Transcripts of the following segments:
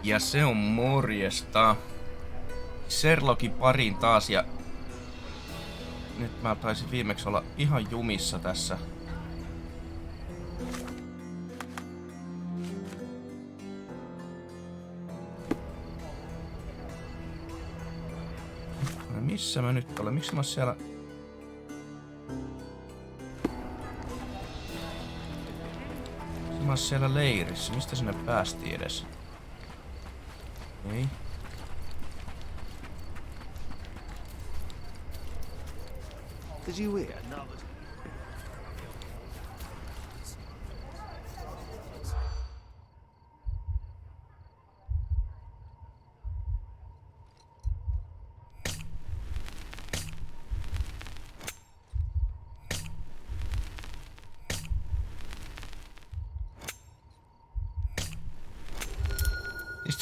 Ja se on morjesta. Sherlockin parin taas ja nyt mä taisin viimeksi olla ihan jumissa tässä. Missä mä nyt olen? Miksi mä oon siellä? Mä oon siellä leirissä. Mistä sinne päästiin edes? Ei. Did you hear?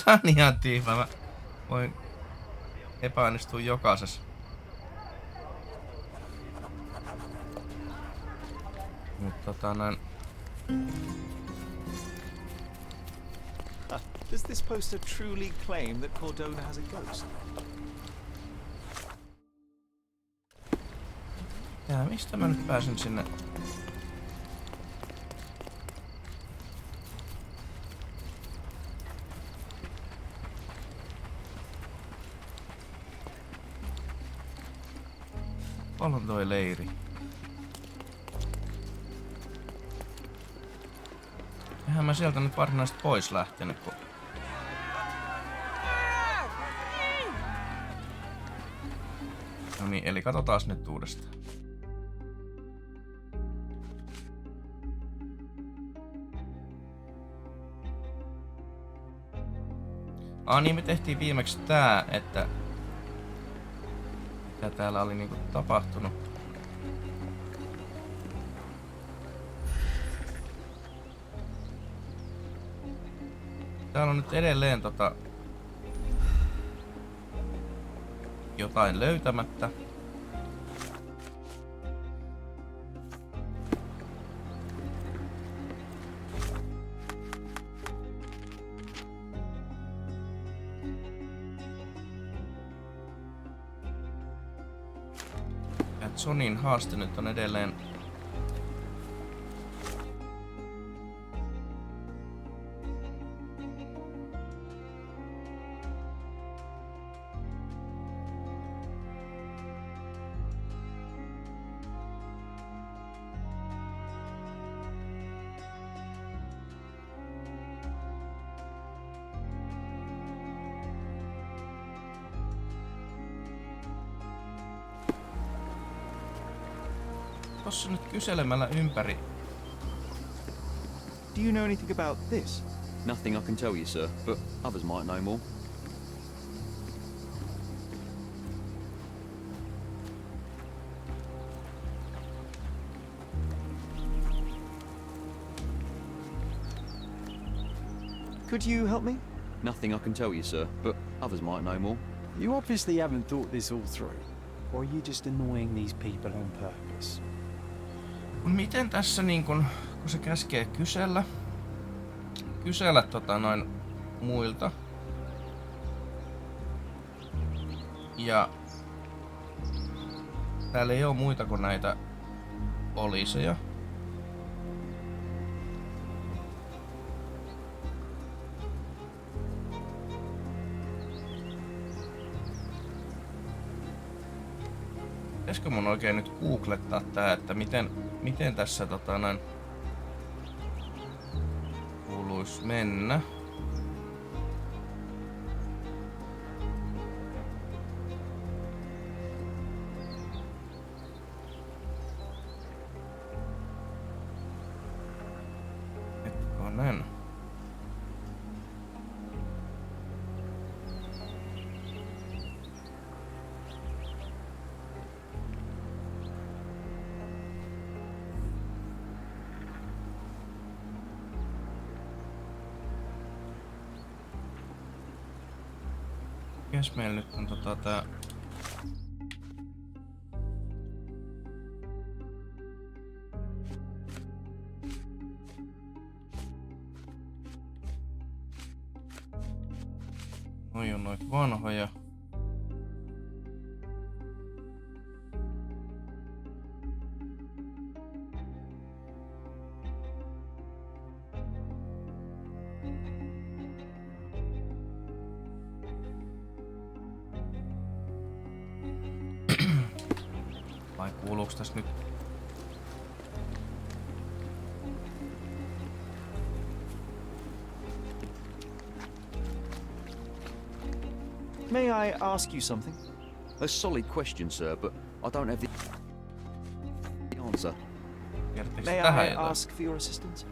Tää on ihan tiivä. Mä voin epäonnistua jokaisessa. Mut näin. Does this poster truly claim that Cordona has a ghost? Ja mistä mä nyt pääsen sinne? On toi leiri. Eihän mä sieltä nyt varsinaisesti pois lähtenyt, kun... No niin, eli katsotaan nyt uudestaan. Niin me tehtiin viimeksi tää, että... Mitä täällä oli niinku tapahtunut. Täällä on nyt edelleen jotain löytämättä. Sonyn haaste nyt on edelleen tossa nyt kyselemällä ympäri. Do you know anything about this? Nothing I can tell you, sir, but others might know more. Could you help me? Nothing I can tell you, sir, but others might know more. You obviously haven't thought this all through. Or are you just annoying these people on purpose? Miten tässä niin kun se käskee kysellä noin muilta. Ja täällä ei oo muita kuin näitä poliiseja. Pitäisikö mun oikein nyt googlettaa tää, että miten tässä näin kuuluis mennä? Hetkonen. Mikäs meillä nyt on tää... Noi on noit vanhoja. Vai kuuluuks tässä nyt? May I ask you something? A solid question, sir, but I don't have the answer. Kertoiko May tähän I jotain? ask for your assistance?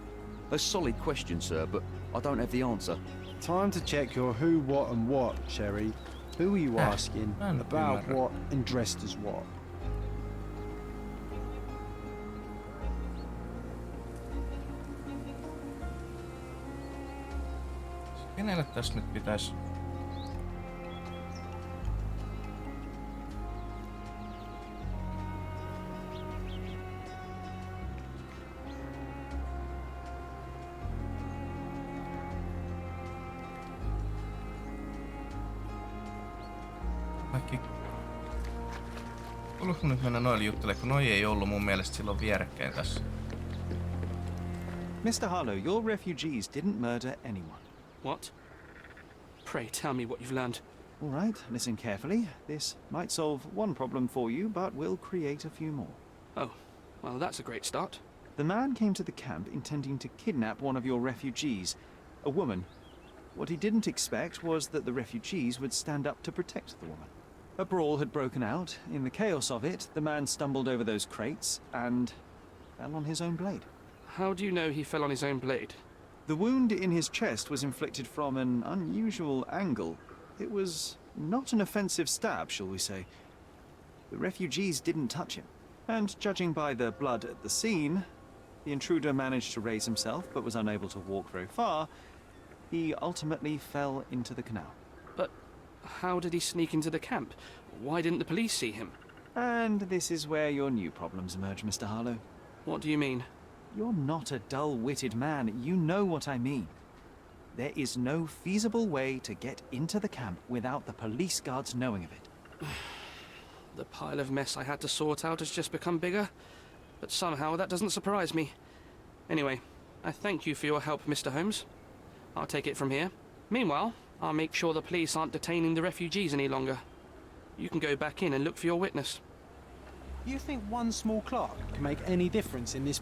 A solid question, sir, but I don't have the answer. Time to check your who, what, and what, Sherry. Who are you asking? mä en About ymmärrä. what and dressed as what? Kenelle tässä nyt pitäisi? Kaikki. Kuuluuko nyt mennä noille juttelemaan, kun noi ei ollut mun mielestä silloin vierekkäin tässä. Mr. Harlow, your refugees didn't murder anyone. What? Pray tell me what you've learned. All right, listen carefully. This might solve one problem for you, but will create a few more. Oh, well, that's a great start. The man came to the camp intending to kidnap one of your refugees, a woman. What he didn't expect was that the refugees would stand up to protect the woman. A brawl had broken out. In the chaos of it, the man stumbled over those crates and fell on his own blade. How do you know he fell on his own blade? The wound in his chest was inflicted from an unusual angle. It was not an offensive stab, shall we say. The refugees didn't touch him. And judging by the blood at the scene, the intruder managed to raise himself but was unable to walk very far. He ultimately fell into the canal. But how did he sneak into the camp? Why didn't the police see him? And this is where your new problems emerge, Mr. Harlow. What do you mean? You're not a dull-witted man. You know what I mean. There is no feasible way to get into the camp without the police guards knowing of it. The pile of mess I had to sort out has just become bigger, but somehow that doesn't surprise me. Anyway, I thank you for your help, Mr. Holmes. I'll take it from here. Meanwhile, I'll make sure the police aren't detaining the refugees any longer. You can go back in and look for your witness. You think one small clock can make any difference in this?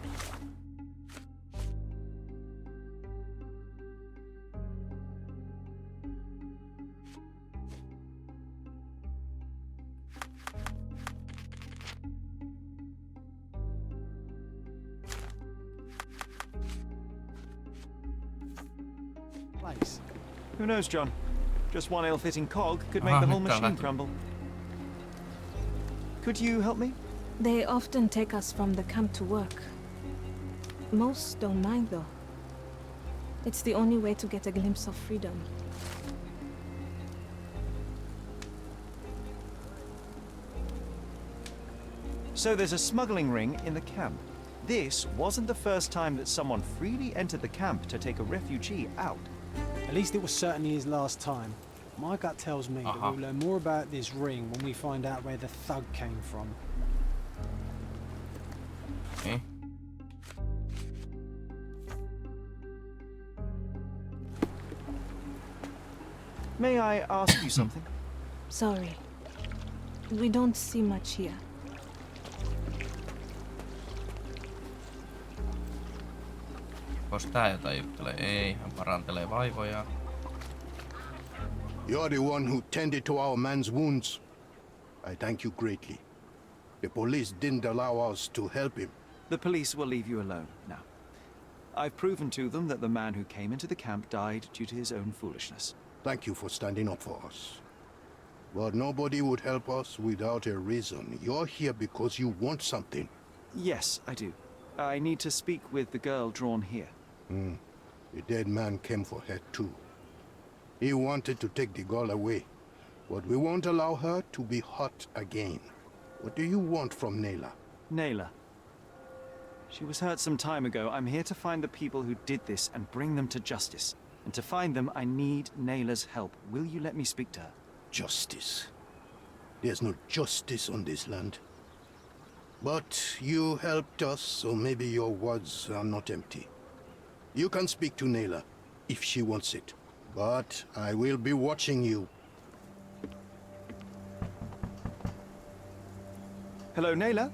Place. Who knows, John? Just one ill-fitting cog could make Ah, the whole nyt tää machine lähti. crumble. Could you help me? They often take us from the camp to work. Most don't mind though. It's the only way to get a glimpse of freedom. So there's a smuggling ring in the camp. This wasn't the first time that someone freely entered the camp to take a refugee out. At least it was certainly his last time. My gut tells me that Uh-huh. we'll learn more about this ring when we find out where the thug came from. Okei. May I ask you something? Sorry. We don't see much here. Onko tää jotain juttelee? Ei, hän parantelee vaivoja. You're the one who tended to our man's wounds. I thank you greatly. The police didn't allow us to help him. The police will leave you alone now. I've proven to them that the man who came into the camp died due to his own foolishness. Thank you for standing up for us. But nobody would help us without a reason. You're here because you want something. Yes, I do. I need to speak with the girl drawn here. The dead man came for her too. He wanted to take the girl away, but we won't allow her to be hurt again. What do you want from Nayla? Nayla. She was hurt some time ago. I'm here to find the people who did this and bring them to justice. And to find them, I need Nayla's help. Will you let me speak to her? Justice. There's no justice on this land. But you helped us, so maybe your words are not empty. You can speak to Nayla if she wants it. But I will be watching you. Hello, Nayla?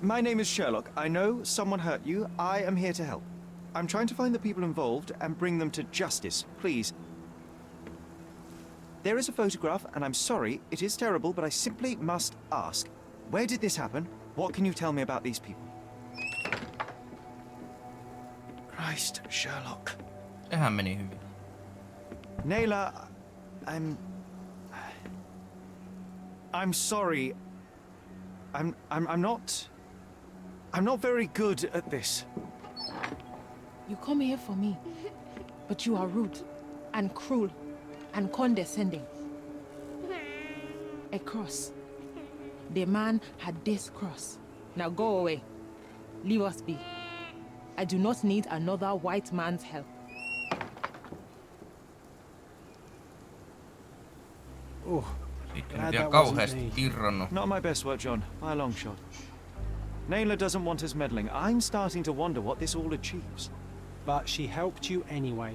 My name is Sherlock. I know someone hurt you. I am here to help. I'm trying to find the people involved and bring them to justice. Please. There is a photograph, and I'm sorry, it is terrible, but I simply must ask. Where did this happen? What can you tell me about these people? Christ, Sherlock. Sehän meni hyvin. Nayla, I'm sorry. I'm not very good at this. You come here for me, but you are rude and cruel and condescending. A cross. The man had this cross. Now go away. Leave us be. I do not need another white man's help. Oh, Sitten glad nyt ihan that wasn't kauheasti me. irronnut. Not my best work, John, by a long shot. Nayla doesn't want us meddling. I'm starting to wonder what this all achieves. But she helped you anyway.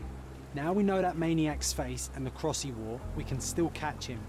Now we know that maniac's face and the cross he wore, we can still catch him.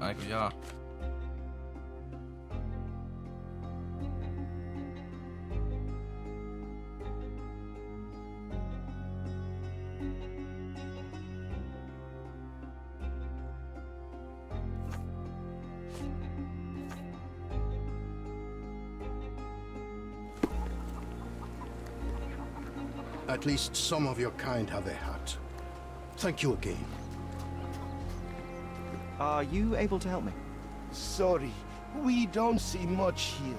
Aiku jaa. At least some of your kind have a hat. Thank you again. Are you able to help me? Sorry, we don't see much here.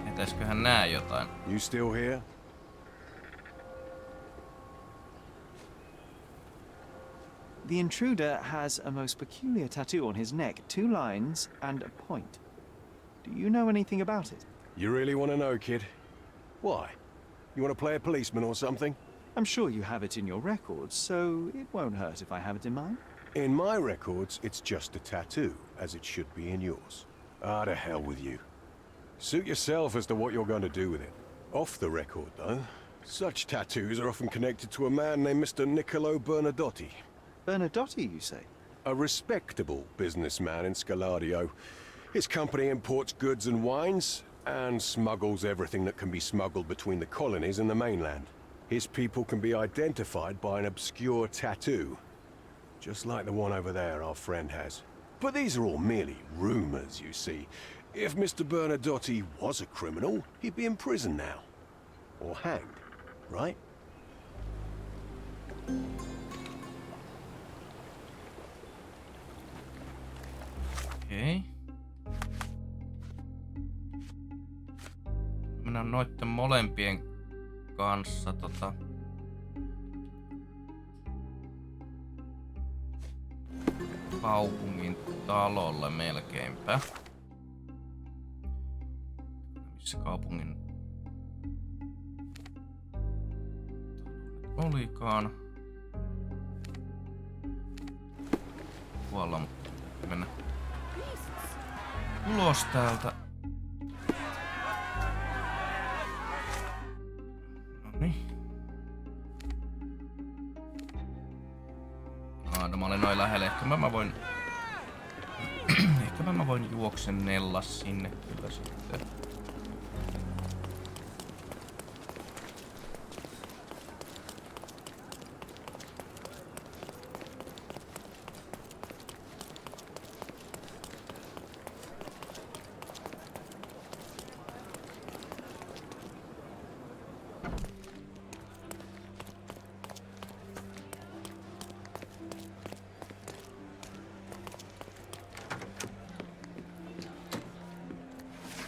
Pitäisköhän nää jotain? You still here? The intruder has a most peculiar tattoo on his neck, 2 lines and a point. Do you know anything about it? You really want to know, kid? Why? You want to play a policeman or something? I'm sure you have it in your records, so it won't hurt if I have it in mine. In my records, it's just a tattoo, as it should be in yours. Ah, to hell with you. Suit yourself as to what you're going to do with it. Off the record, though, such tattoos are often connected to a man named Mr. Niccolo Bernadotti. Bernadotti, you say? A respectable businessman in Scalario. His company imports goods and wines, and smuggles everything that can be smuggled between the colonies and the mainland. His people can be identified by an obscure tattoo, just like the one over there our friend has. But these are all merely rumors, you see. If Mr. Bernadotti was a criminal, he'd be in prison now. Or hanged, right? Okei. Mennään noitten molempien kanssa kaupungin talolle melkeinpä. Missä kaupungin talo olikaan? Kuolla, mutta mennä ulos täältä. Noniin. No mä olen noin lähellä. Ehkäpä mä voin juoksennella sinne kyllä sitten.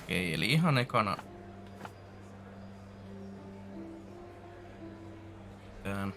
Okei, eli ihan ekana. Tän.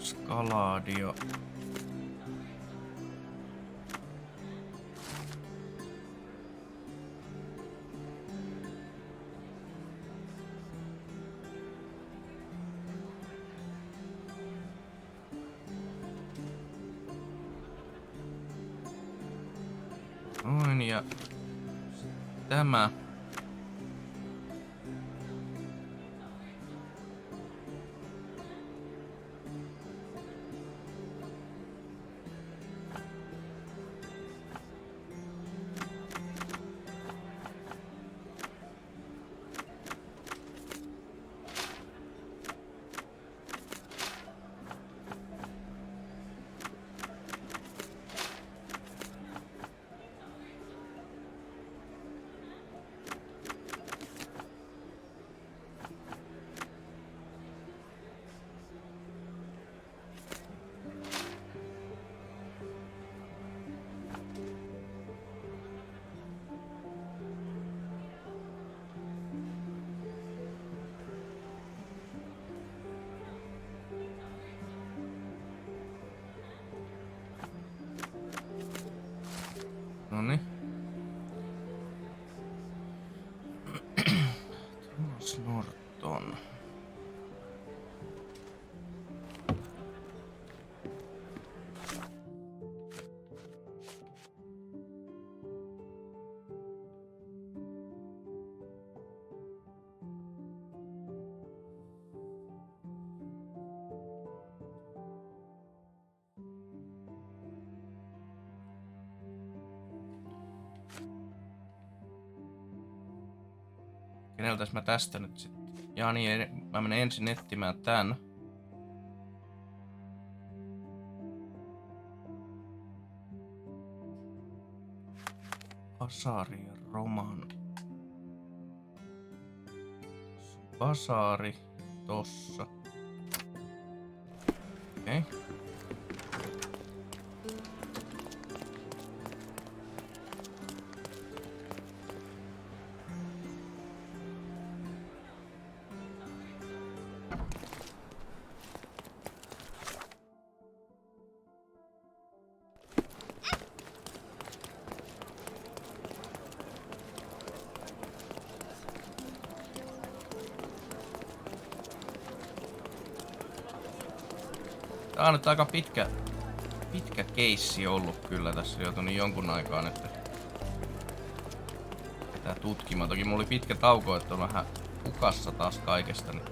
Skaladio. Noin, ja tämä. Noniin. Thomas Norton. Keneltäs mä tästä nyt sitten? Ja niin, mä menen ensin etsimään tän. Basari ja roman. Basari tossa. Okei. Okay. Tää on nyt aika pitkä keissi ollut kyllä tässä joutunut jonkun aikaa nyt tää tutkimaan. Toki mulla oli pitkä tauko, että on vähän hukassa taas kaikesta. Niin.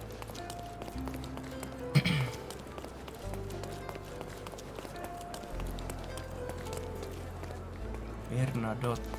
Bernadotte.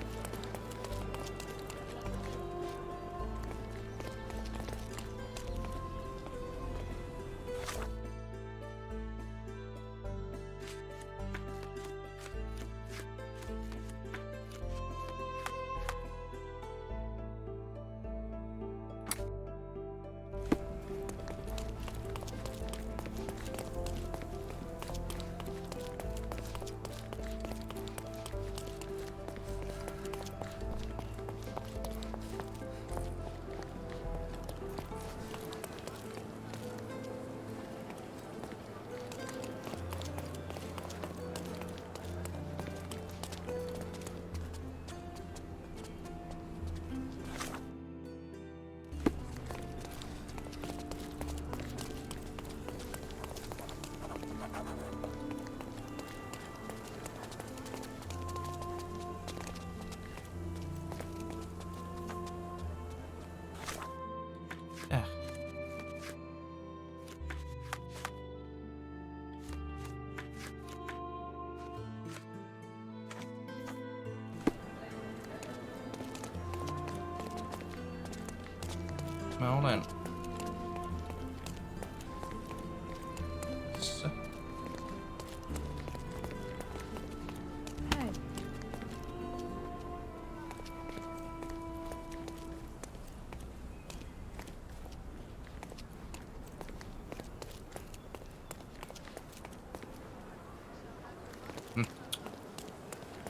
Mikäs mä olen? Missä? Hey.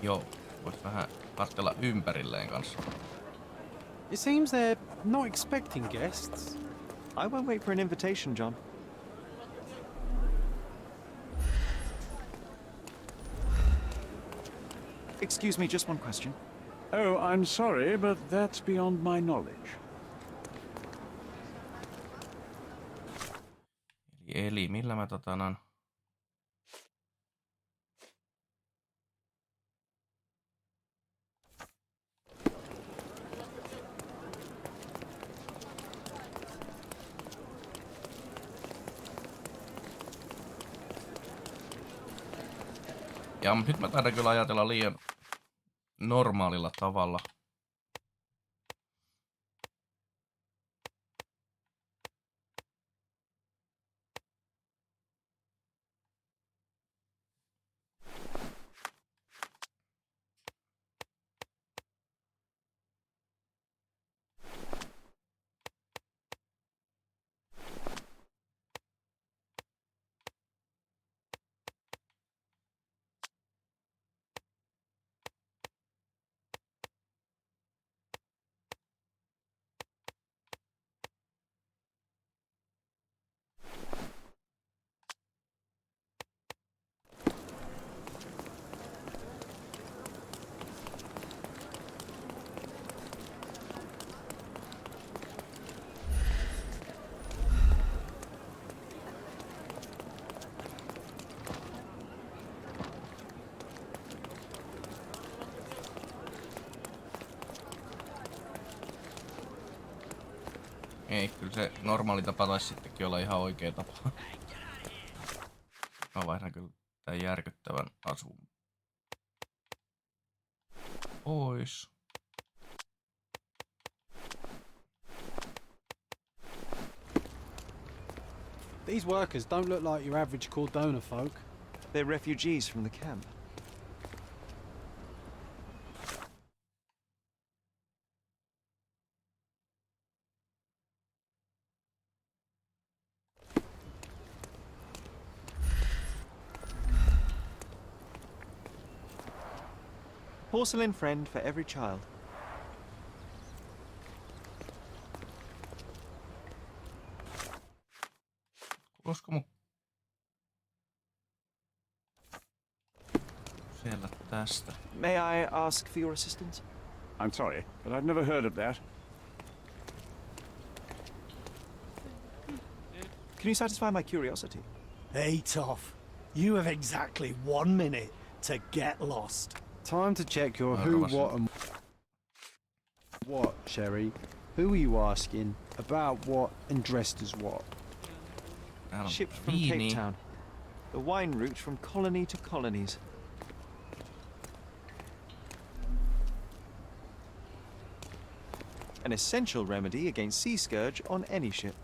Joo, vois vähän katsella ympärilleen kanssa. It seems they're not expecting guests. I won't wait for an invitation, John. Excuse me, just one question. Oh, I'm sorry, but that's beyond my knowledge. Eli millä mä Ja nyt mä taidan kyllä ajatella liian normaalilla tavalla. Ei, kyllä se normaali tapa taisi sittenkin olla ihan oikea tapa. Mä vaihdan kyllä tän järkyttävän asun pois. These workers don't look like your average Cordona folk. They're refugees from the camp. Porcelain friend for every child. Kuulosko mun siellä tästä? May I ask for your assistance? I'm sorry, but I've never heard of that. Can you satisfy my curiosity? Hey, Toff. You have exactly 1 minute to get lost. Time to check your who, what, and what, Sherry. Who are you asking? About what and dressed as what? Shipped from Cape Town. The wine route from colony to colonies. An essential remedy against sea scourge on any ship.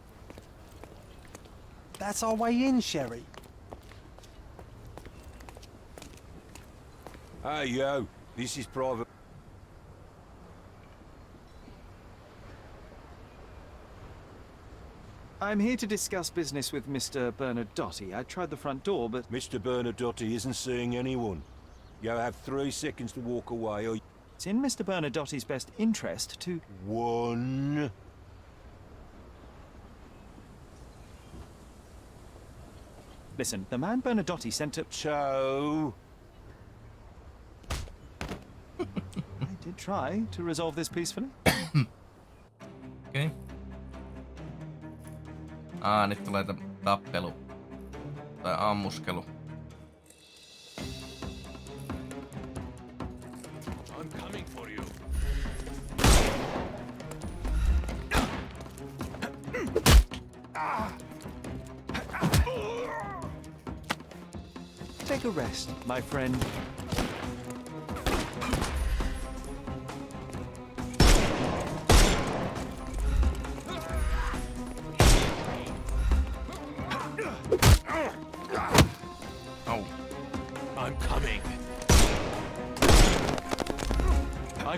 That's our way in, Sherry. Hey, yo. This is private. I'm here to discuss business with Mr. Bernadotti. I tried the front door, but... Mr. Bernadotti isn't seeing anyone. You have 3 seconds to walk away or... It's in Mr. Bernadotti's best interest to... 1. Listen, the man Bernadotti sent to... 2. I did try to resolve this peacefully. Okei. Nyt tulee tappelu. Tai ammuskelu. I'm coming for you. Take a rest, my friend.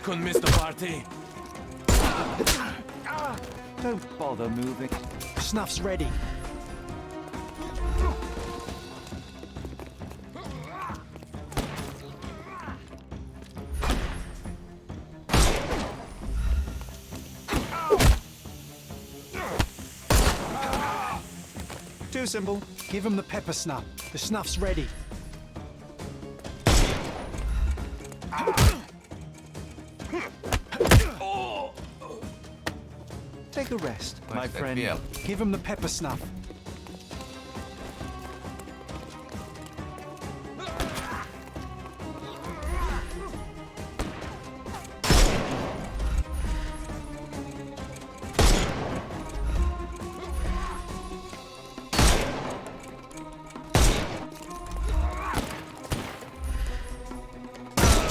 couldn't miss the party. Don't bother moving. Snuff's ready. Too simple. Give him the pepper snuff. The snuff's ready. Take a rest, my friend. Give him the pepper snuff.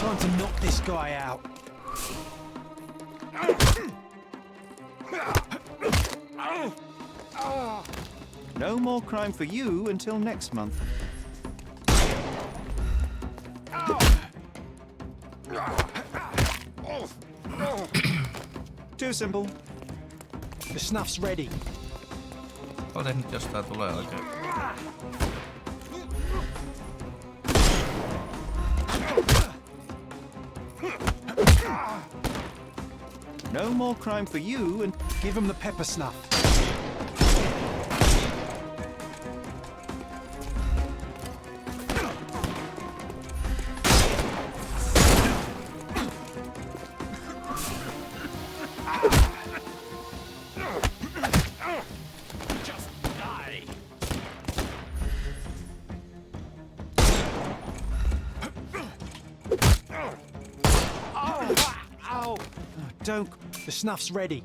Time to knock this guy out. No more crime for you until next month. Too simple. The snuff's ready. Olet nyt, jos tää tulee oikein. No more crime for you and give him the pepper snuff. Don't. The snuff's ready.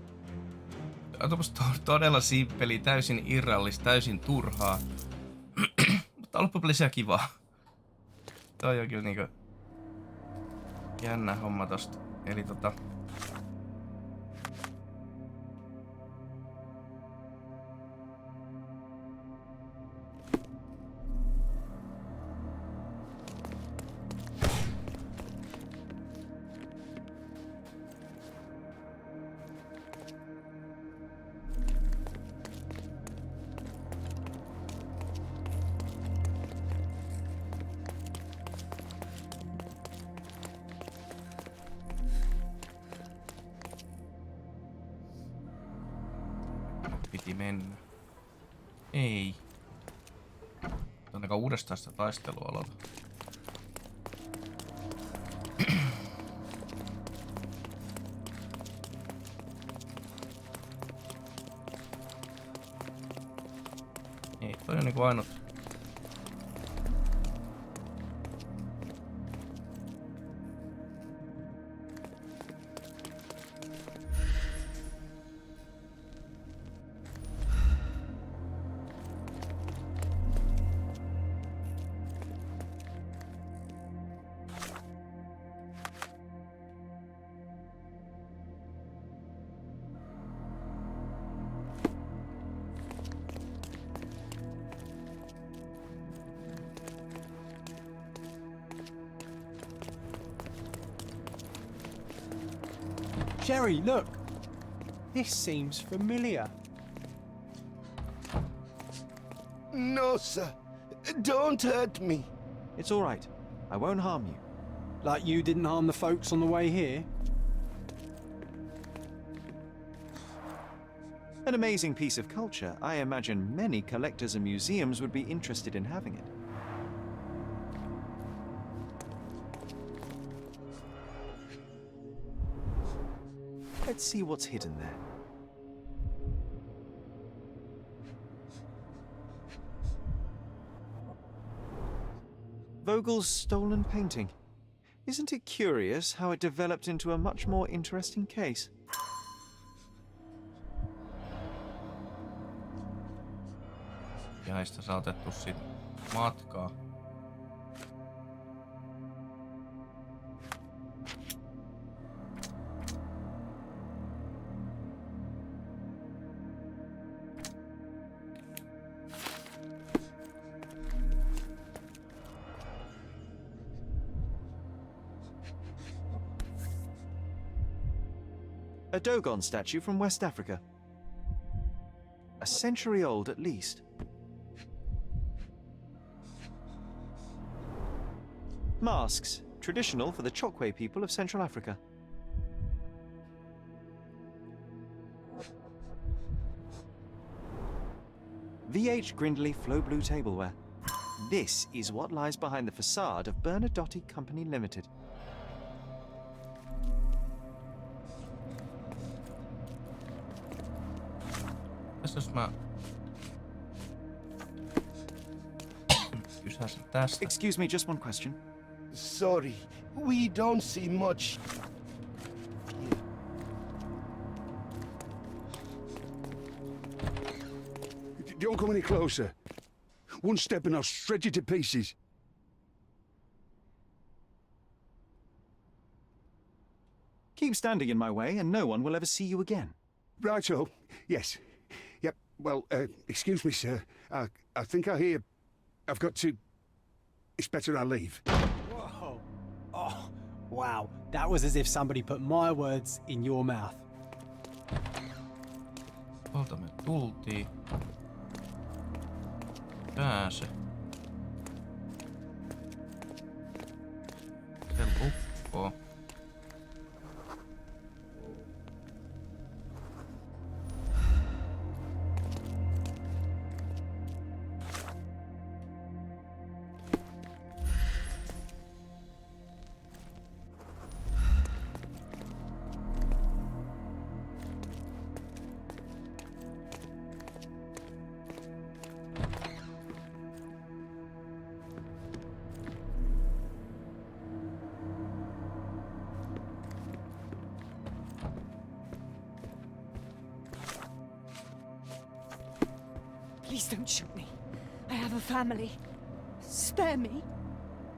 On tommoista todella simppeli, täysin irrallista, täysin turhaa. Mutta loppupeleissä kivaa. Toi on kyllä niinku jännä homma tosta. Eli piti mennä. Ei. Ainakaan uudestaan sitä taistelua aloita. Ei, toi on niinku ainut. Sherry, look. This seems familiar. No, sir. Don't hurt me. It's all right. I won't harm you. Like you didn't harm the folks on the way here? An amazing piece of culture. I imagine many collectors and museums would be interested in having it. Let's see what's hidden there. Vogel's stolen painting. Isn't it curious how it developed into a much more interesting case? Ja näistä saatettu sit matkaa. A Dogon statue from West Africa. A century old at least. Masks, traditional for the Chokwe people of Central Africa. VH Grindley Flow Blue tableware. This is what lies behind the facade of Bernadotte Company Limited. Jos mä kysäisin tästä. Excuse me, just one question. Sorry, we don't see much. Don't come any closer. One step and I'll shred you to pieces. Keep standing in my way and no one will ever see you again. Righto. Yes. Yep. Well, excuse me, sir. I think I hear... I've got to... It's better I leave. Whoa. Oh, wow. That was as if somebody put my words in your mouth. Tuolta me tultiin. Pääse. Se lukkoo. Please don't shoot me. I have a family. Spare me.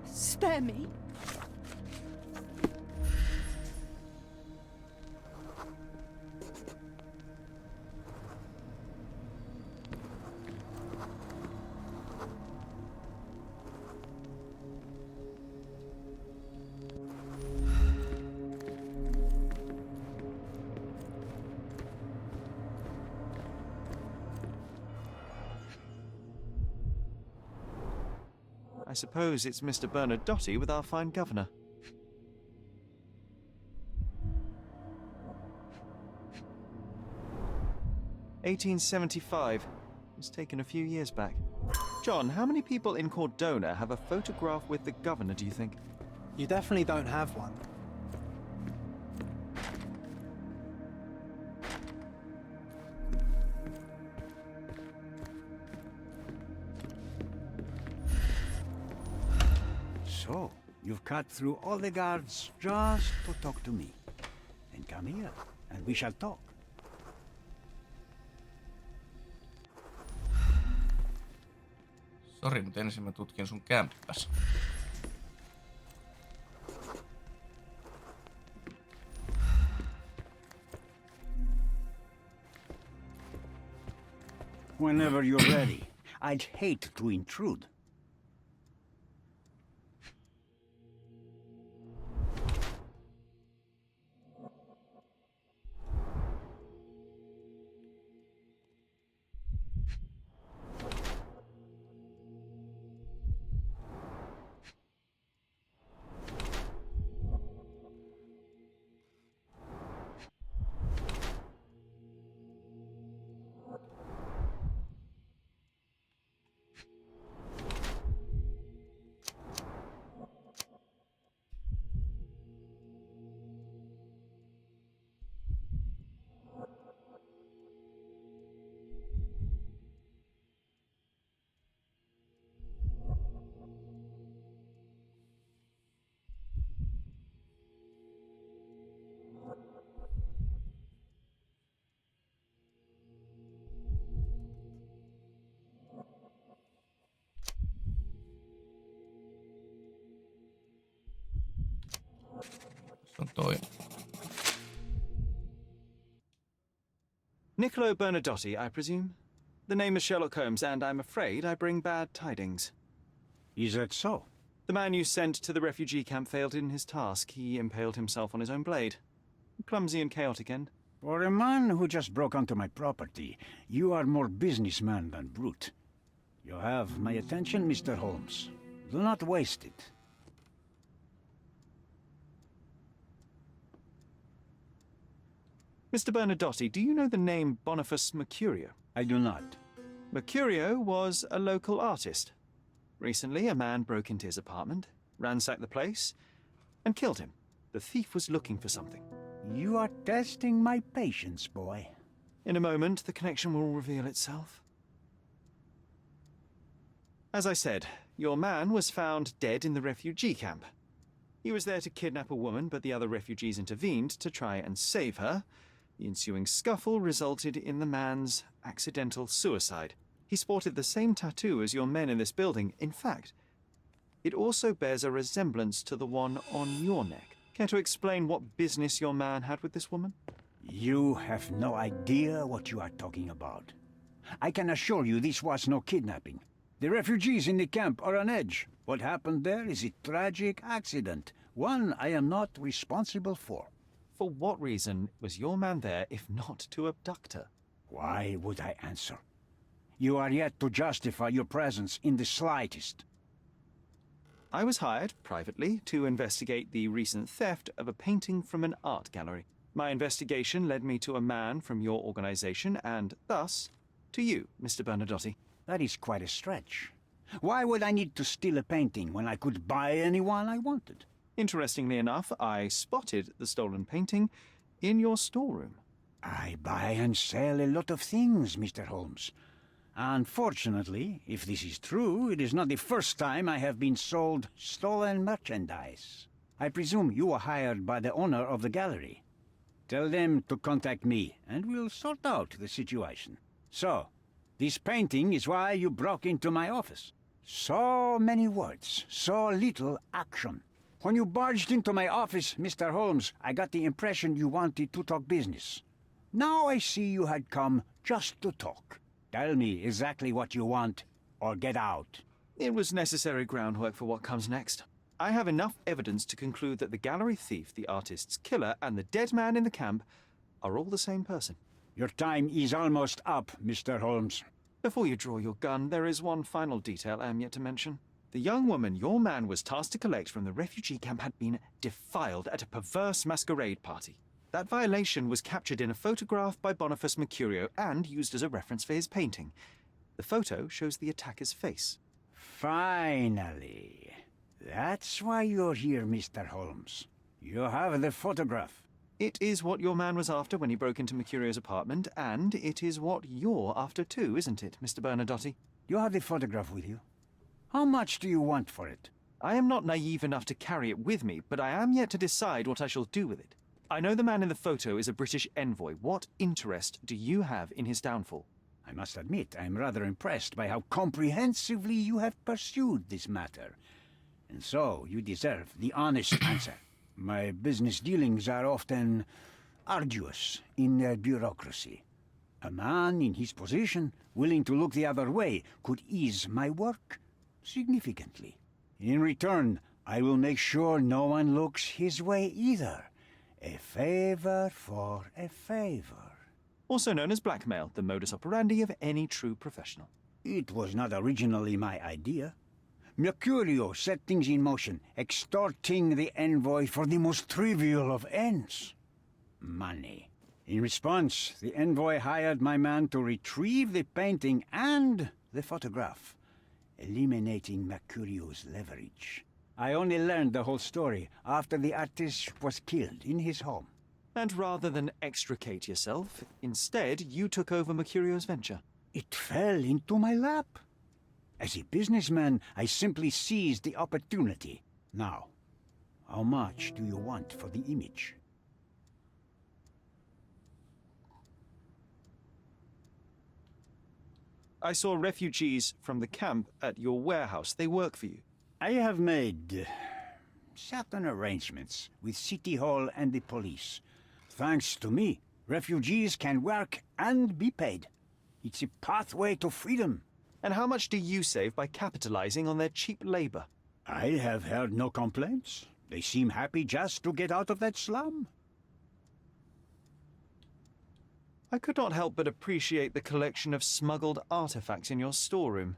Spare me. I suppose it's Mr. Bernadotte with our fine governor. "1875. It was taken a few years back. John, how many people in Cordona have a photograph with the governor, do you think? You definitely don't have one. So, you've cut through all the guards just to talk to me. Then come here, and we shall talk. Sori, mutta ensin mä tutkin sun kämppäs. Whenever you're ready. I'd hate to intrude. On toi. Niccolo Bernadotte, I presume? The name is Sherlock Holmes, and I'm afraid I bring bad tidings. Is that so? The man you sent to the refugee camp failed in his task. He impaled himself on his own blade. A clumsy and chaotic end. For a man who just broke onto my property, you are more businessman than brute. You have my attention, Mr. Holmes. Do not waste it. Mr. Bernadotti, do you know the name Boniface Mercurio? I do not. Mercurio was a local artist. Recently, a man broke into his apartment, ransacked the place, and killed him. The thief was looking for something. You are testing my patience, boy. In a moment, the connection will reveal itself. As I said, your man was found dead in the refugee camp. He was there to kidnap a woman, but the other refugees intervened to try and save her. The ensuing scuffle resulted in the man's accidental suicide. He sported the same tattoo as your men in this building. In fact, it also bears a resemblance to the one on your neck. Care to explain what business your man had with this woman? You have no idea what you are talking about. I can assure you this was no kidnapping. The refugees in the camp are on edge. What happened there is a tragic accident, one I am not responsible for. For what reason was your man there if not to abduct her? Why would I answer? You are yet to justify your presence in the slightest. I was hired, privately, to investigate the recent theft of a painting from an art gallery. My investigation led me to a man from your organization and, thus, to you, Mr. Bernadotti. That is quite a stretch. Why would I need to steal a painting when I could buy anyone I wanted? Interestingly enough, I spotted the stolen painting in your storeroom. I buy and sell a lot of things, Mr. Holmes. Unfortunately, if this is true, it is not the first time I have been sold stolen merchandise. I presume you were hired by the owner of the gallery. Tell them to contact me, and we'll sort out the situation. So, this painting is why you broke into my office. So many words, so little action. When you barged into my office, Mr. Holmes, I got the impression you wanted to talk business. Now I see you had come just to talk. Tell me exactly what you want, or get out. It was necessary groundwork for what comes next. I have enough evidence to conclude that the gallery thief, the artist's killer, and the dead man in the camp are all the same person. Your time is almost up, Mr. Holmes. Before you draw your gun, there is one final detail I am yet to mention. The young woman your man was tasked to collect from the refugee camp had been defiled at a perverse masquerade party. That violation was captured in a photograph by Boniface Mercurio and used as a reference for his painting. The photo shows the attacker's face. Finally. That's why you're here, Mr. Holmes. You have the photograph. It is what your man was after when he broke into Mercurio's apartment, and it is what you're after too, isn't it, Mr. Bernadotti? You have the photograph with you. How much do you want for it? I am not naive enough to carry it with me, but I am yet to decide what I shall do with it. I know the man in the photo is a British envoy. What interest do you have in his downfall? I must admit, I am rather impressed by how comprehensively you have pursued this matter. And so, you deserve the honest answer. My business dealings are often arduous in their bureaucracy. A man in his position, willing to look the other way, could ease my work significantly. In return, I will make sure no one looks his way either. A favor for a favor. Also known as blackmail, the modus operandi of any true professional. It was not originally my idea. Mercurio set things in motion, extorting the envoy for the most trivial of ends. Money. In response, the envoy hired my man to retrieve the painting and the photograph, eliminating Mercurio's leverage. I only learned the whole story after the artist was killed in his home. And rather than extricate yourself, instead you took over Mercurio's venture. It fell into my lap. As a businessman, I simply seized the opportunity. Now, how much do you want for the image? I saw refugees from the camp at your warehouse. They work for you. I have made certain arrangements with City Hall and the police. Thanks to me, refugees can work and be paid. It's a pathway to freedom. And how much do you save by capitalizing on their cheap labor? I have heard no complaints. They seem happy just to get out of that slum. I could not help but appreciate the collection of smuggled artifacts in your storeroom.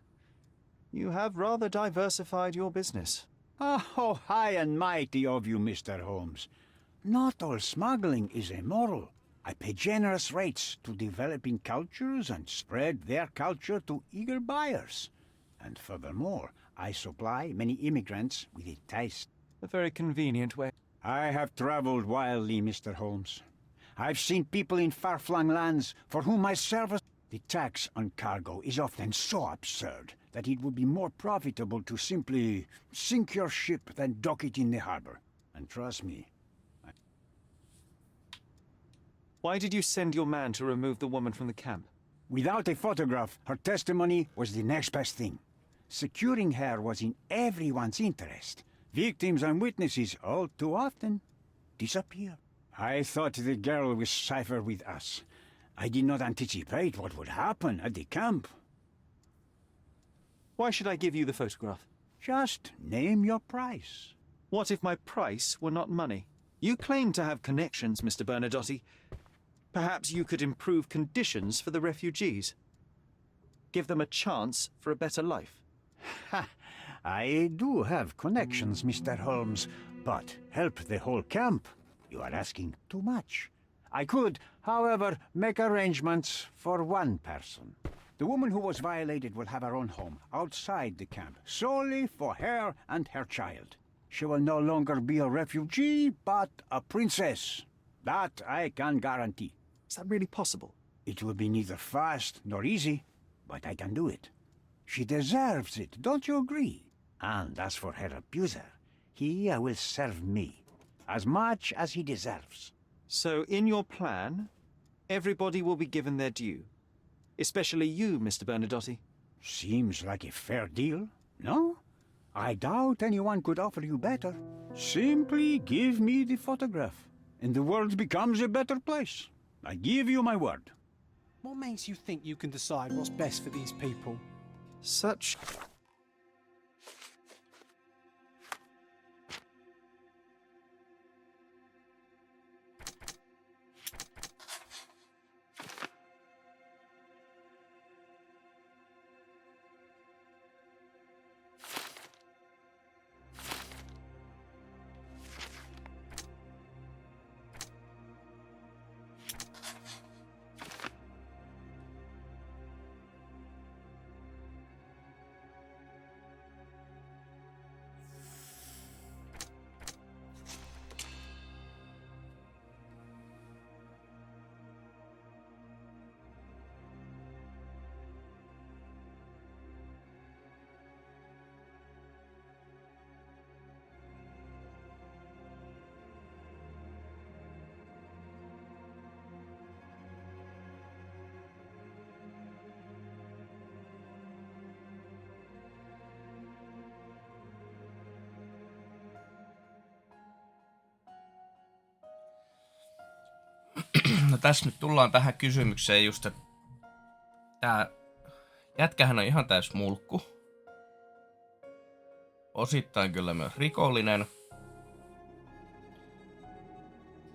You have rather diversified your business. Oh, high and mighty of you, Mr. Holmes. Not all smuggling is immoral. I pay generous rates to developing cultures and spread their culture to eager buyers. And furthermore, I supply many immigrants with a taste. A very convenient way. I have traveled wildly, Mr. Holmes. I've seen people in far-flung lands for whom my service... The tax on cargo is often so absurd that it would be more profitable to simply sink your ship than dock it in the harbor. And trust me... Why did you send your man to remove the woman from the camp? Without a photograph, her testimony was the next best thing. Securing her was in everyone's interest. Victims and witnesses all too often disappear. I thought the girl was safer with us. I did not anticipate what would happen at the camp. Why should I give you the photograph? Just name your price. What if my price were not money? You claim to have connections, Mr. Bernadotte. Perhaps you could improve conditions for the refugees. Give them a chance for a better life. Ha! I do have connections, Mr. Holmes, but help the whole camp? You are asking too much. I could, however, make arrangements for one person. The woman who was violated will have her own home outside the camp, solely for her and her child. She will no longer be a refugee, but a princess. That I can guarantee. Is that really possible? It will be neither fast nor easy, but I can do it. She deserves it, don't you agree? And as for her abuser, he will serve me, as much as he deserves. So in your plan, everybody will be given their due. Especially you, Mr. Bernadotte. Seems like a fair deal, no? I doubt anyone could offer you better. Simply give me the photograph, and the world becomes a better place. I give you my word. What makes you think you can decide what's best for these people? Such... No tässä nyt tullaan tähän kysymykseen just, että tää jätkähän on ihan täys mulkku. Osittain kyllä myös rikollinen.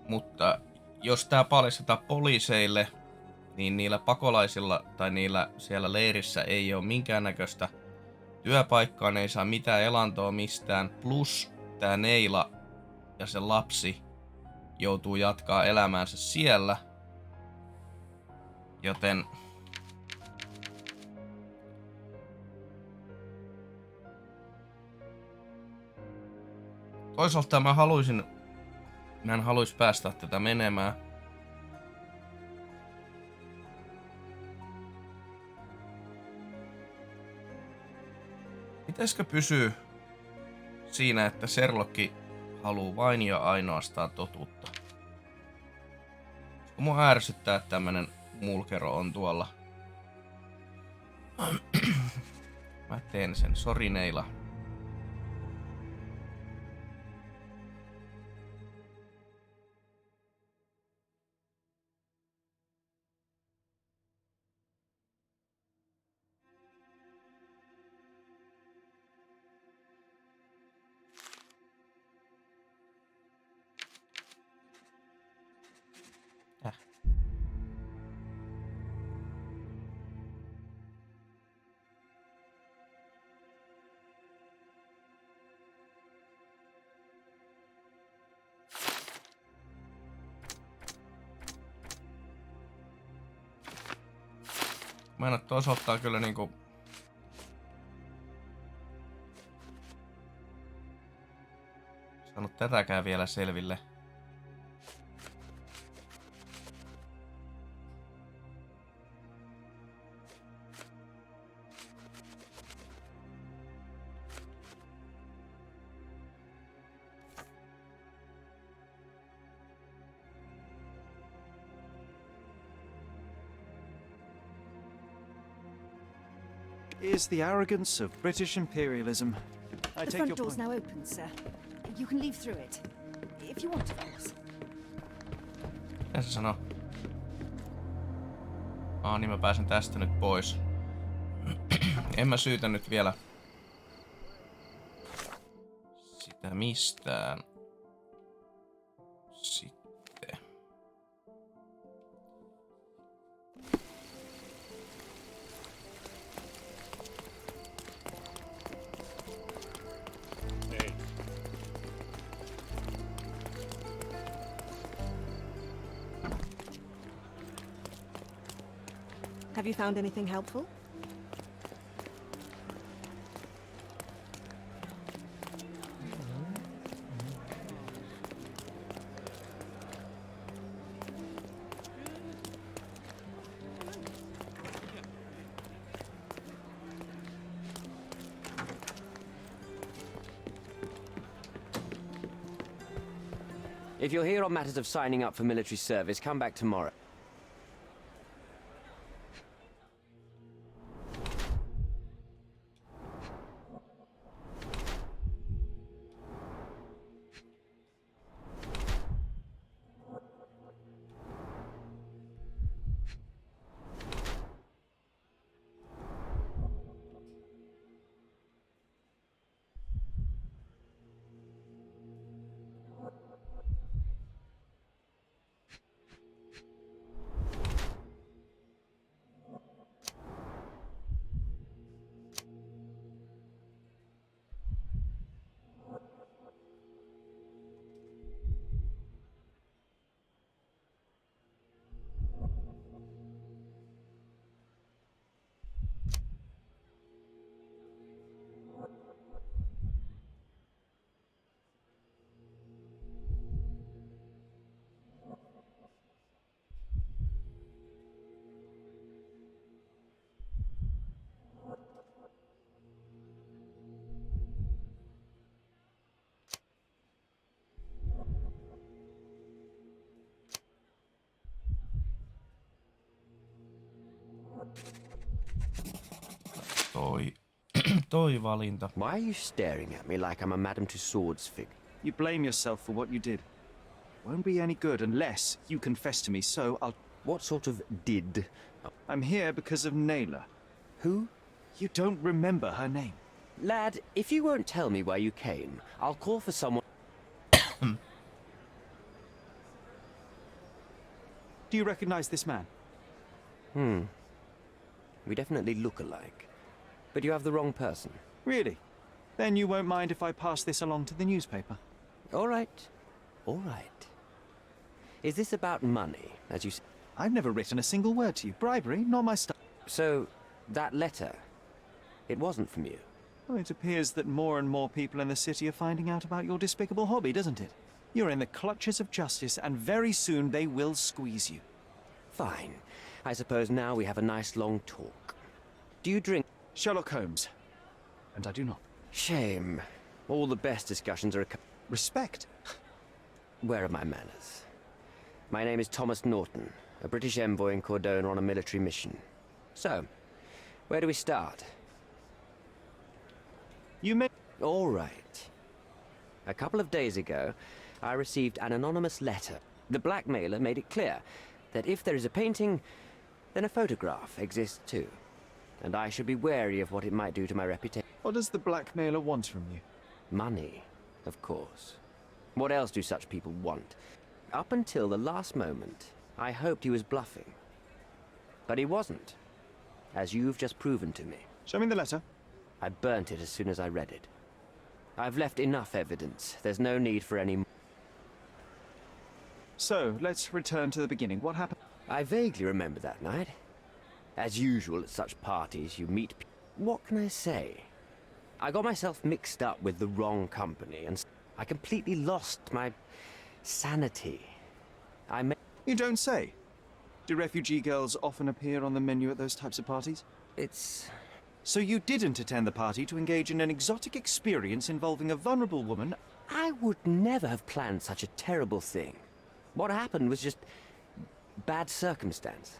Mutta jos tää paljastetaan poliiseille, niin niillä pakolaisilla tai niillä siellä leirissä ei ole minkäännäköistä työpaikkaa, ne ei saa mitään elantoa mistään. Plus tää Neila ja se lapsi joutuu jatkaa elämäänsä siellä. Joten toisaalta mä en haluaisi päästä tätä menemään. Pitäisikö pysyä siinä, että Sherlock haluaa vain ja ainoastaan totuutta? Kun mua ärsyttää, että tämmönen mulkero on tuolla. Mä teen sen. Sori Neila. Mä en oo osoittaa kyllä niinku... saanut tätäkään vielä selville. Is the arrogance of British imperialism. I The take front your door's point. now open, sir. You can leave through it. If you want, of course. Mitä se sanoo? Niin mä pääsen tästä nyt pois. En mä syytä nyt vielä sitä mistään. Sitten. Have you found anything helpful? If you're here on matters of signing up for military service, come back tomorrow. Toi valinta. Why are you staring at me like I'm a Madame Tussauds figure? You blame yourself for what you did. Won't be any good unless you confess to me, so I'll... What sort of did? I'm here because of Naylor. Who? You don't remember her name. Lad, if you won't tell me where you came, I'll call for someone... Do you recognize this man? We definitely look alike. But you have the wrong person. Really? Then you won't mind if I pass this along to the newspaper? All right. All right. Is this about money, as you... I've never written a single word to you. Bribery, not my style. So, that letter, it wasn't from you? Well, it appears that more and more people in the city are finding out about your despicable hobby, doesn't it? You're in the clutches of justice, and very soon they will squeeze you. Fine. I suppose now we have a nice long talk. Do you drink... Sherlock Holmes. And I do not. Shame. All the best discussions are... Respect? Where are my manners? My name is Thomas Norton, a British envoy in Cordona on a military mission. So, where do we start? You may... All right. A couple of days ago, I received an anonymous letter. The blackmailer made it clear that if there is a painting, then a photograph exists too. And I should be wary of what it might do to my reputation. What does the blackmailer want from you? Money, of course. What else do such people want? Up until the last moment, I hoped he was bluffing. But he wasn't, as you've just proven to me. Show me the letter. I burnt it as soon as I read it. I've left enough evidence. There's no need for any more. So, let's return to the beginning. What happened? I vaguely remember that night. As usual at such parties, you meet what can I say? I got myself mixed up with the wrong company and I completely lost my sanity. You don't say. Do refugee girls often appear on the menu at those types of parties? It's... So you didn't attend the party to engage in an exotic experience involving a vulnerable woman? I would never have planned such a terrible thing. What happened was just bad circumstance.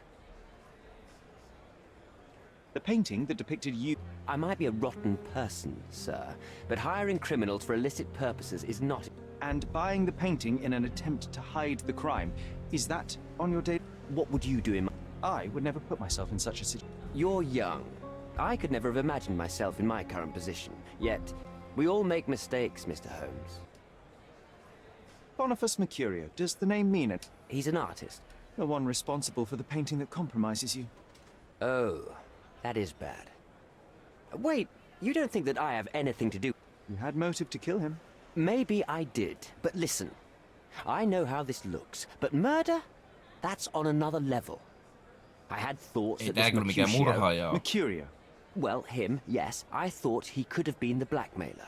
The painting that depicted you... I might be a rotten person, sir, but hiring criminals for illicit purposes is not... And buying the painting in an attempt to hide the crime, is that on your day? What would you do in my... I would never put myself in such a situation. You're young. I could never have imagined myself in my current position. Yet, we all make mistakes, Mr. Holmes. Boniface Mercurio, does the name mean it? He's an artist. The one responsible for the painting that compromises you. Oh, that is bad. Wait, you don't think that I have anything to do... You had motive to kill him. Maybe I did, but listen. I know how this looks, but murder? That's on another level. I had thoughts that this Mercurio. Well, him, yes. I thought he could have been the blackmailer.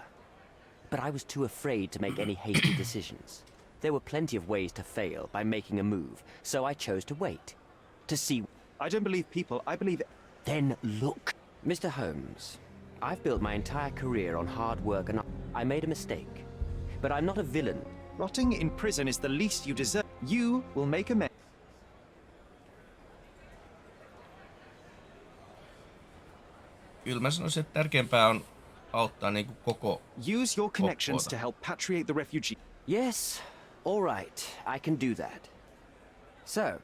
But I was too afraid to make any hasty decisions. There were plenty of ways to fail by making a move, so I chose to wait. To see... I don't believe people, I believe... Then look. Mr. Holmes, I've built my entire career on hard work and I made a mistake. But I'm not a villain. Rotting in prison is the least you deserve. You will make a mess. Kyllä mä sanoisin, että tärkeämpää on auttaa niinku koko... Use your connections to help patriate the refugee. Yes, all right, I can do that. So,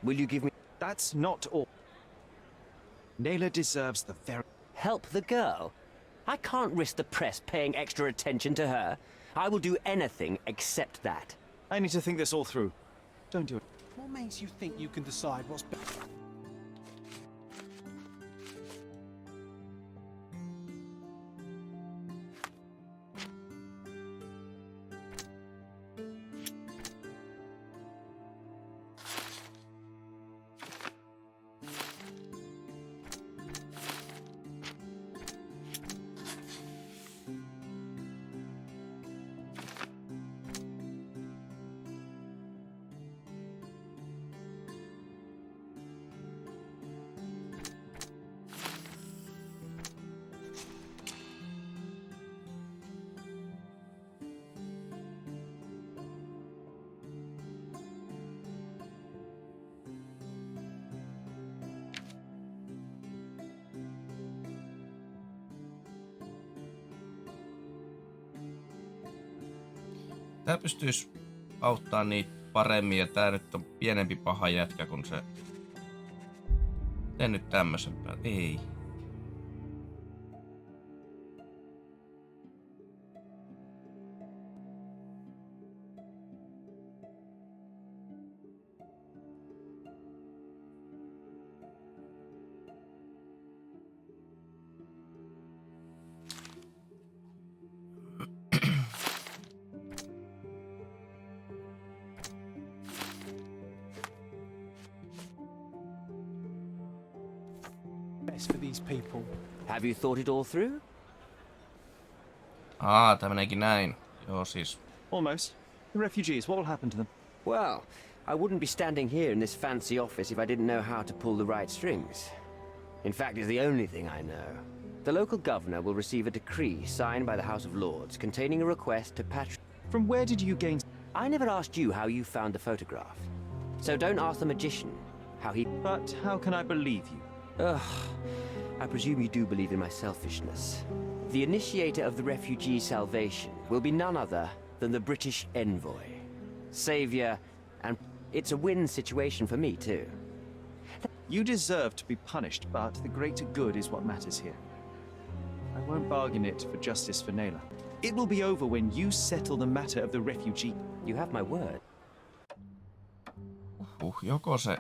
will you give me... That's not all. Naylor deserves the very... Help the girl? I can't risk the press paying extra attention to her. I will do anything except that. I need to think this all through. Don't do it. What makes you think you can decide what's best? Tää pystyis auttaa niitä paremmin ja tää nyt on pienempi paha jätkä kuin se. Teen nyt tämmösen päälle. Ei. For these people. Have you thought it all through? Tää meneekin näin. Joo siis. Almost. The refugees, what will happen to them? Well, I wouldn't be standing here in this fancy office if I didn't know how to pull the right strings. In fact, it's the only thing I know. The local governor will receive a decree signed by the House of Lords containing a request to From where did you gain... I never asked you how you found the photograph. So don't ask the magician how he... But how can I believe you? Ugh, I presume you do believe in my selfishness. The initiator of the refugee salvation will be none other than the British envoy. Savior, and it's a win situation for me too. You deserve to be punished, but the greater good is what matters here. I won't bargain it for justice for Naylor. It will be over when you settle the matter of the refugee. You have my word. Joko se...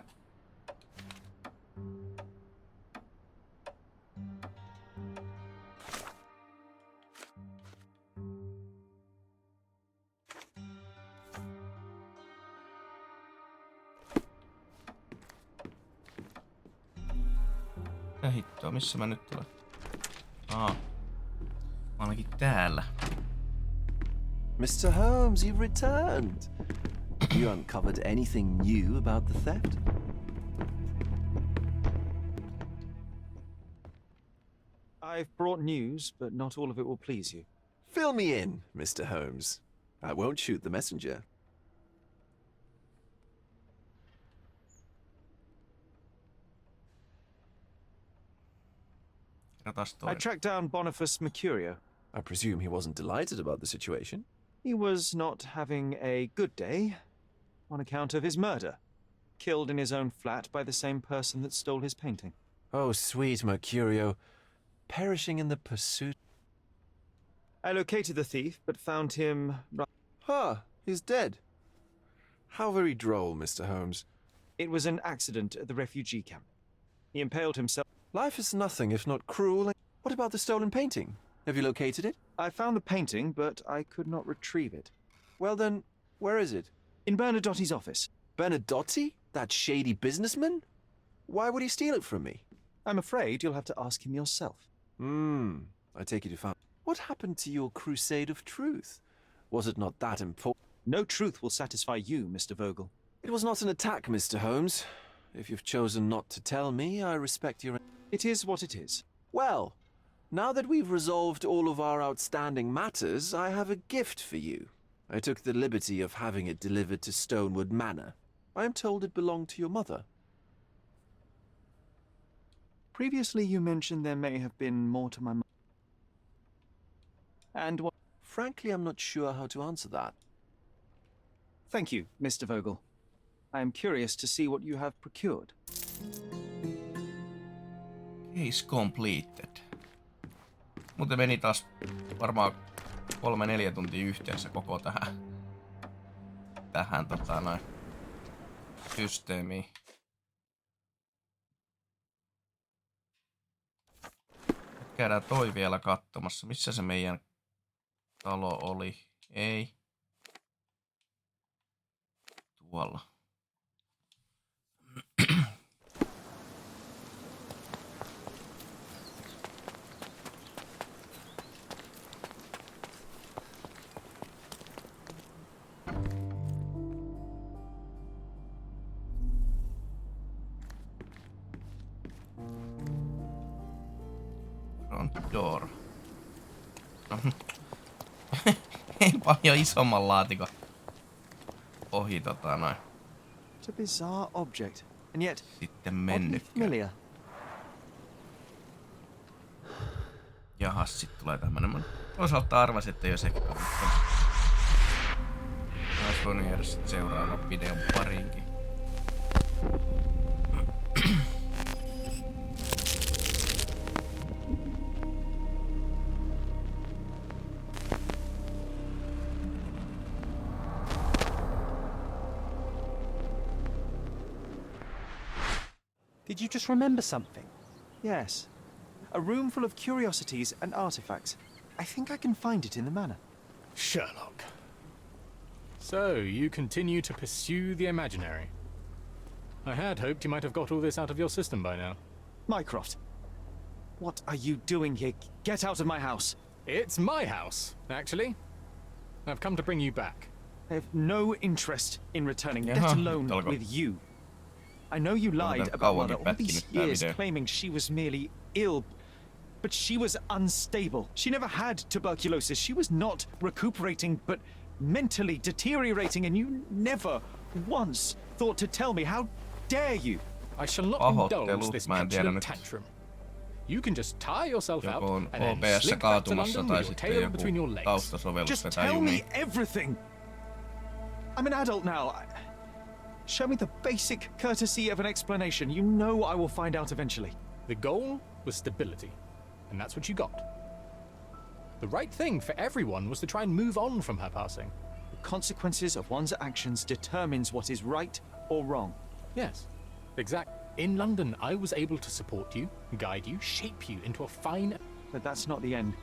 hittoa, missä mä nyt olen? Ainakin täällä. Mr. Holmes, you've returned. You uncovered anything new about the theft? I've brought news, but not all of it will please you. Fill me in, Mr. Holmes. I won't shoot the messenger. I tracked down Boniface Mercurio. I presume he wasn't delighted about the situation? He was not having a good day on account of his murder. Killed in his own flat by the same person that stole his painting. Oh, sweet Mercurio. Perishing in the pursuit. I located the thief, but found him... He's dead. How very droll, Mr. Holmes. It was an accident at the refugee camp. He impaled himself. Life is nothing if not cruel. What about the stolen painting? Have you located it? I found the painting, but I could not retrieve it. Well then, where is it? In Bernadotti's office. Bernadotti? That shady businessman? Why would he steal it from me? I'm afraid you'll have to ask him yourself. I take it you found... What happened to your crusade of truth? Was it not that important? No truth will satisfy you, Mr. Vogel. It was not an attack, Mr. Holmes. If you've chosen not to tell me, I respect your... It is what it is. Well, now that we've resolved all of our outstanding matters, I have a gift for you. I took the liberty of having it delivered to Stonewood Manor. I am told it belonged to your mother. Previously you mentioned there may have been more to my mother. And what... Frankly, I'm not sure how to answer that. Thank you, Mr. Vogel. I am curious to see what you have procured. Case completed. Muuten meni taas varmaan 3-4 tuntia yhteensä koko tähän systeemiin. Käydään toi vielä katsomassa. Missä se meidän talo oli? Ei. Tuolla. Front door. Ei paljon isomman laatikon ohi noin. It's a bizarre object, and yet sitten mennytkään. Jahas, sit tulee tämmönen. Mä toisaalta arvasin, että jos ehkä kannattaa. Ois voinut jäädä sit seuraavan videon pariinkin. Did you just remember something? Yes. A room full of curiosities and artifacts. I think I can find it in the manor. Sherlock. So, you continue to pursue the imaginary. I had hoped you might have got all this out of your system by now. Mycroft, what are you doing here? Get out of my house. It's my house, actually. I've come to bring you back. I have no interest in returning, let alone with you. I know you lied about Mother all these years, claiming she was merely ill, but she was unstable. She never had tuberculosis. She was not recuperating, but mentally deteriorating, and you never once thought to tell me. How dare you? I shall not indulge this petulant tantrum. You can just tire yourself out and then slink back to London with your tail between your legs. Just tell me everything. I'm an adult now. Show me the basic courtesy of an explanation. You know I will find out eventually. The goal was stability, and that's what you got. The right thing for everyone was to try and move on from her passing. The consequences of one's actions determines what is right or wrong. Yes, exactly. In London, I was able to support you, guide you, shape you into a fine... But that's not the end.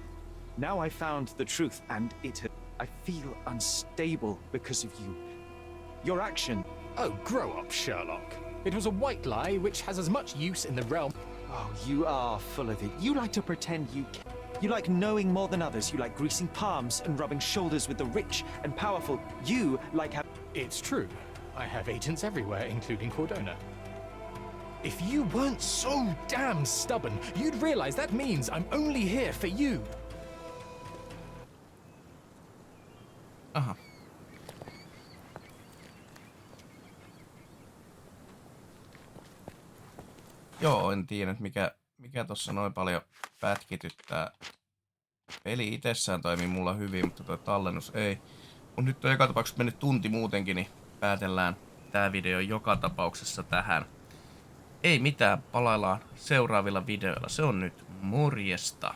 Now I found the truth, and I feel unstable because of you. Your action... Oh, grow up, Sherlock. It was a white lie which has as much use in the realm... Oh, you are full of it. You like to pretend you can. You like knowing more than others. You like greasing palms and rubbing shoulders with the rich and powerful. You like having... It's true. I have agents everywhere, including Cordona. If you weren't so damn stubborn, you'd realize that means I'm only here for you. Aha. Joo, en tiedä mikä tossa noin paljon pätkityttää. Peli itsessään toimii mulla hyvin, mutta tuo tallennus ei. Mut nyt on joka tapauksessa mennyt tunti muutenkin, niin päätellään tää video joka tapauksessa tähän. Ei mitään, palaillaan seuraavilla videoilla. Se on nyt morjesta.